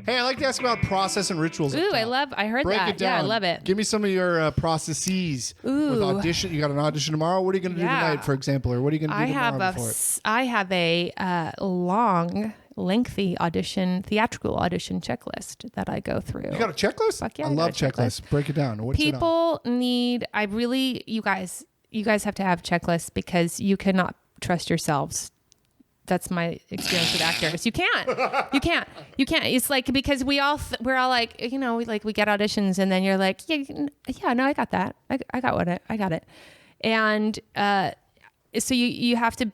Hey, I'd like to ask about process and rituals. Ooh, I heard Break that. it down. Yeah, I love it. Give me some of your processes with audition. You got an audition tomorrow. What are you going to do tonight, for example? Or what are you going to do tomorrow before it? I have a lengthy theatrical audition checklist that I go through. You got a checklist? Fuck yeah, I love checklists. Break it down. What's People need, you guys have to have checklists because you cannot trust yourselves. That's my experience with actors. You can't. It's like, because we're all like, we get auditions and then you're like, yeah, no, I got that. I got it. And, so you have to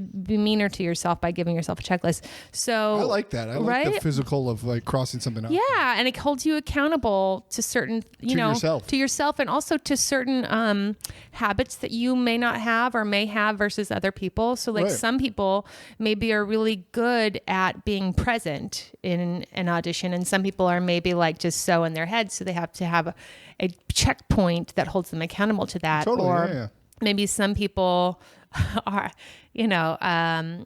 be meaner to yourself by giving yourself a checklist. So I like that. I like the physical of like crossing something out. Yeah, and it holds you accountable to certain, to yourself, and also to certain habits that you may not have or may have versus other people. So like some people maybe are really good at being present in an audition, and some people are maybe like just so in their head, so they have to have a checkpoint that holds them accountable to that. Totally. Or maybe some people are, a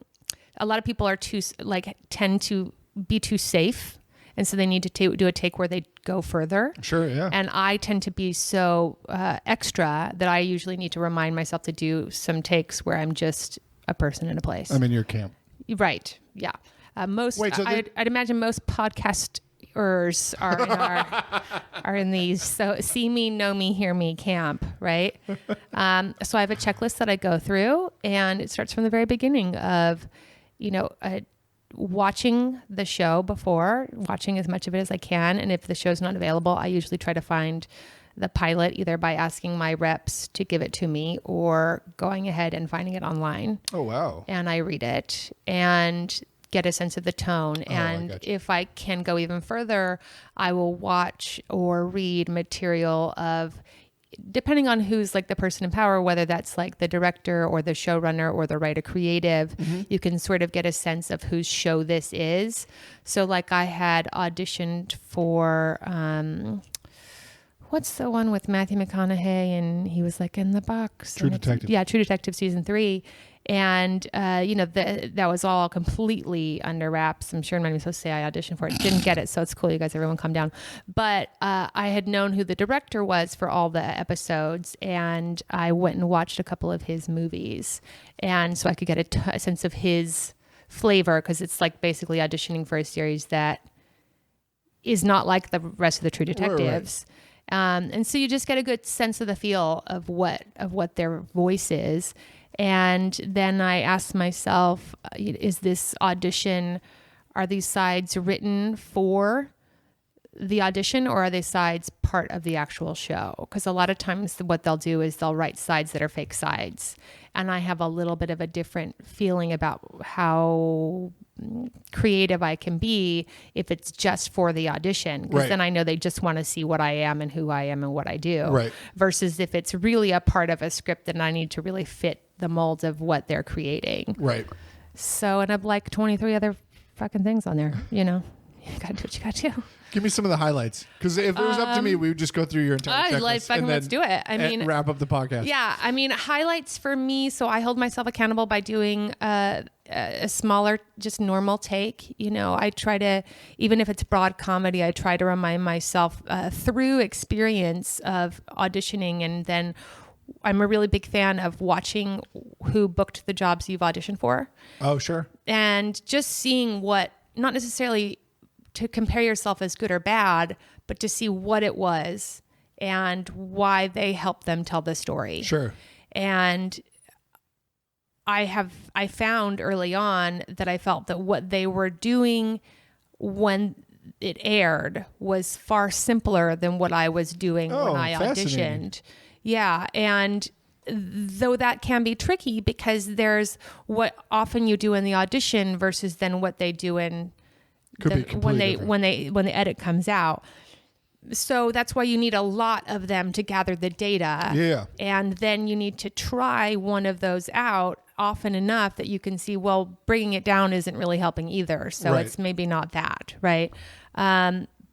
lot of people are tend to be too safe. And so they need to do a take where they go further. Sure, yeah. And I tend to be so extra that I usually need to remind myself to do some takes where I'm just a person in a place. I'm in your camp. Right, yeah. I'd imagine most podcasters are in these so see me, know me, hear me camp, right? So I have a checklist that I go through, and it starts from the very beginning of, watching the show before, watching as much of it as I can. And if the show's not available, I usually try to find the pilot either by asking my reps to give it to me or going ahead and finding it online. Oh, wow. And I read it and get a sense of the tone. And if I can go even further, I will watch or read material of, depending on who's like the person in power, whether that's like the director or the showrunner or the writer creative, you can sort of get a sense of whose show this is. So like I had auditioned for, what's the one with Matthew McConaughey and he was like in the box? True Detective. Yeah, True Detective season 3. And, that was all completely under wraps. I'm sure I'm not even supposed to say I auditioned for it. Didn't get it. So it's cool. You guys, everyone calm down. But I had known who the director was for all the episodes. And I went and watched a couple of his movies. And so I could get a sense of his flavor, because it's like basically auditioning for a series that is not like the rest of the True Detectives. Right. And so you just get a good sense of the feel of what their voice is. And then I asked myself, is this audition, are these sides written for the audition, or are they sides part of the actual show? Because a lot of times what they'll do is they'll write sides that are fake sides. And I have a little bit of a different feeling about how creative I can be if it's just for the audition, because then I know they just want to see what I am and who I am and what I do, versus if it's really a part of a script, then I need to really fit the molds of what they're creating. So, and I've like 23 other fucking things on there, you gotta do what you gotta do. Give me some of the highlights, because if it was up to me, we would just go through your entire checklist and then let's do it. I mean, wrap up the podcast. Yeah, I mean, highlights for me. So I hold myself accountable by doing a smaller, just normal take. I try to, even if it's broad comedy, I try to remind myself through experience of auditioning, and then I'm a really big fan of watching who booked the jobs you've auditioned for. Oh, sure. And just seeing what, not necessarily to compare yourself as good or bad, but to see what it was and why they helped them tell the story. Sure. And I found early on that I felt that what they were doing when it aired was far simpler than what I was doing when I auditioned. Yeah. And though that can be tricky, because there's what often you do in the audition versus then what they do in when the edit comes out. So that's why you need a lot of them to gather the data. Yeah. And then you need to try one of those out often enough that you can see, well, bringing it down isn't really helping either. So it's maybe not that, right?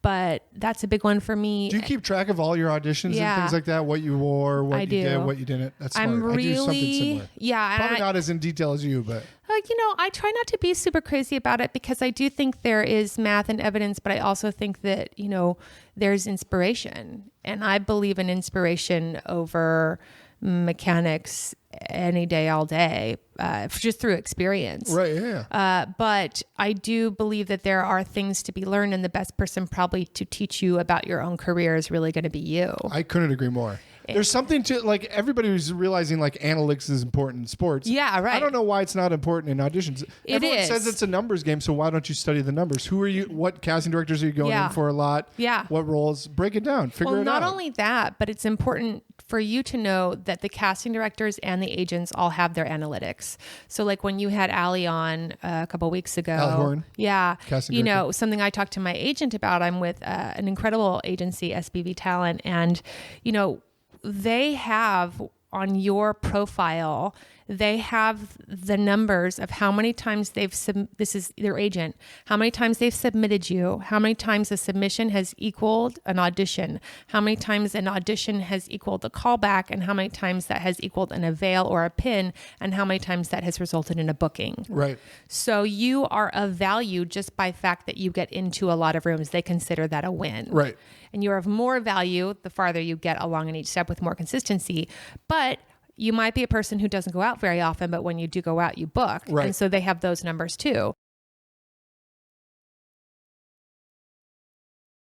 But that's a big one for me. Do you keep track of all your auditions and things like that? What you wore, what you did, what you didn't? That's smart. I do something similar. Yeah. Probably not as in detail as you, but. I try not to be super crazy about it because I do think there is math and evidence, but I also think that, there's inspiration. And I believe in inspiration over mechanics any day, all day, just through experience. Right, yeah. But I do believe that there are things to be learned, and the best person probably to teach you about your own career is really going to be you. I couldn't agree more. There's something to, like, everybody who's realizing, like, analytics is important in sports. Yeah, right. I don't know why it's not important in auditions. Everyone says it's a numbers game, so why don't you study the numbers? Who are you? What casting directors are you going in for a lot? Yeah. What roles? Break it down. Figure it out. Well, not only that, but it's important for you to know that the casting directors and the agents all have their analytics. So, like, when you had Allie on a couple weeks ago. Allie Horn. Yeah. Casting director. Something I talked to my agent about. I'm with an incredible agency, SBV Talent, and, they have on your profile, they have the numbers of how many times this is their agent, how many times they've submitted you, how many times a submission has equaled an audition, how many times an audition has equaled a callback, and how many times that has equaled an avail or a pin, and how many times that has resulted in a booking. Right. So you are of value just by fact that you get into a lot of rooms. They consider that a win. Right. And you're of more value the farther you get along in each step with more consistency. But you might be a person who doesn't go out very often, but when you do go out, you book. Right. And so they have those numbers too.